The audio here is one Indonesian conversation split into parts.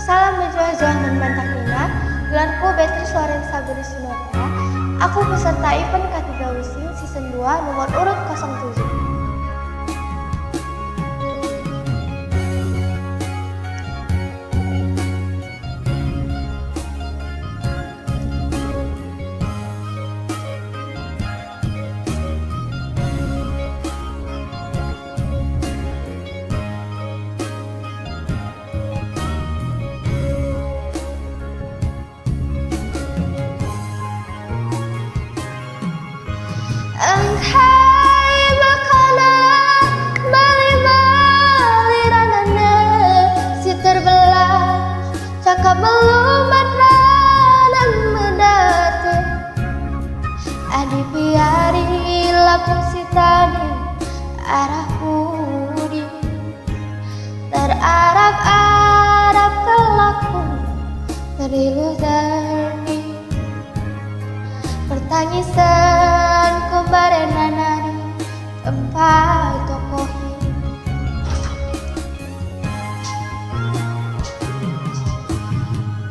Salam berjuang dan bantah Nina. Gelarku Beatrice Lorenza Berisinoda. Aku peserta event Katiga Wising Season 2 nomor urut 07. Angkai makana mali-maliranana si terbelah cakap melumat dan mendate adi piari lapung sitani arah budi terarap-arap kelaku terilusani pertangisan kembali nanari tempat tokohi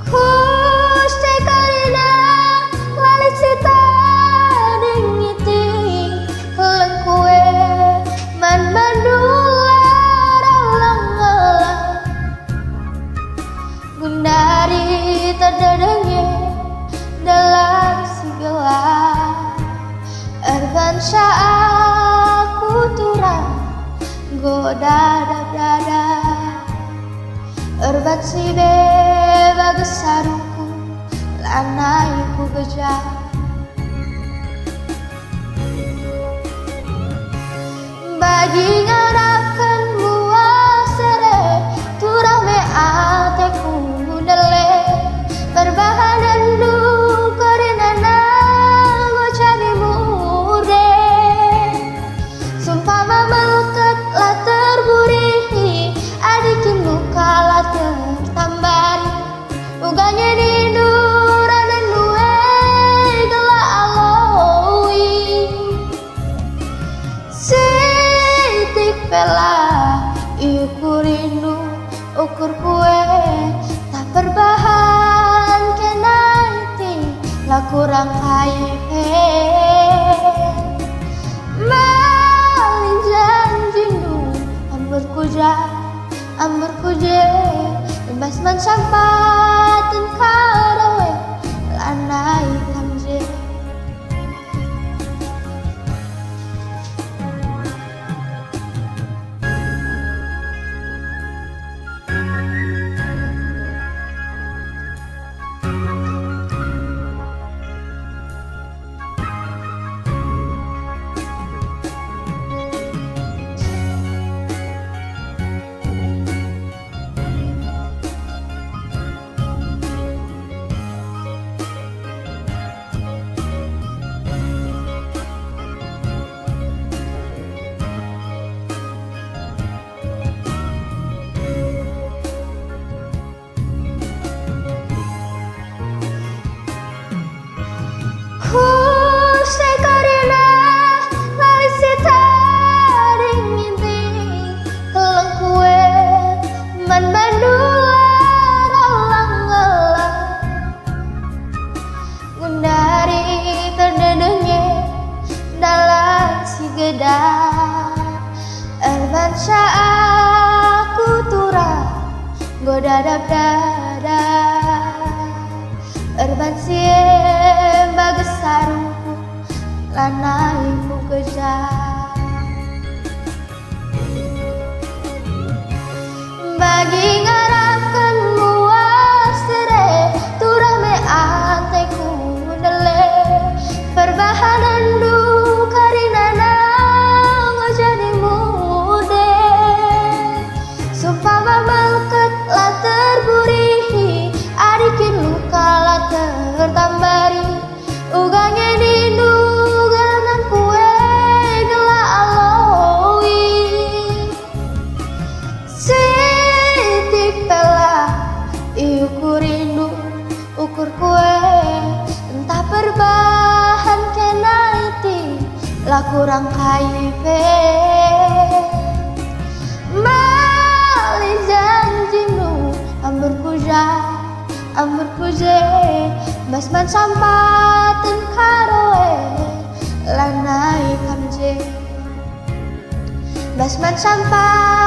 kuste karina lalit sita dingiti lengkue man mandular alang-alang gundari terdadengi dalam segala erbansya aku turang goda dada erbat si beba gesaruku lanaiku gejah bagi ngarakan buah sere turang me ateku dele berbahanan du korinana gocani murde sumpama meleket lah terburihi adikin luka lah tertambari uganya di duranan duwe gela aloi sitik pela iku rindu ukur kue tak berbahan kenaiti lah kurang kaya malin janjinu ambur kuje imbas man sampaten karawe lanai kamje kuste karina lalit sita dingiti kelengkue man mandular alang-alang gundari terdenenge dalam si gedang erbansya aku turang goda dada erban siem bagesaruku lanaiku gejah bagi ngarakan buah sere turang me anteku dele perbahanan du karinana ngojani mude sumpama meleket lah terburihi adikin luka lah tertambari uganya dindu ganan kue gela aloi sitik pela iuku rindu ukur kue entah perbahan kenaiti lah kurang kaipe ambur ku Indra ambur puje basman sampaten karoe lanai kamje basman sampah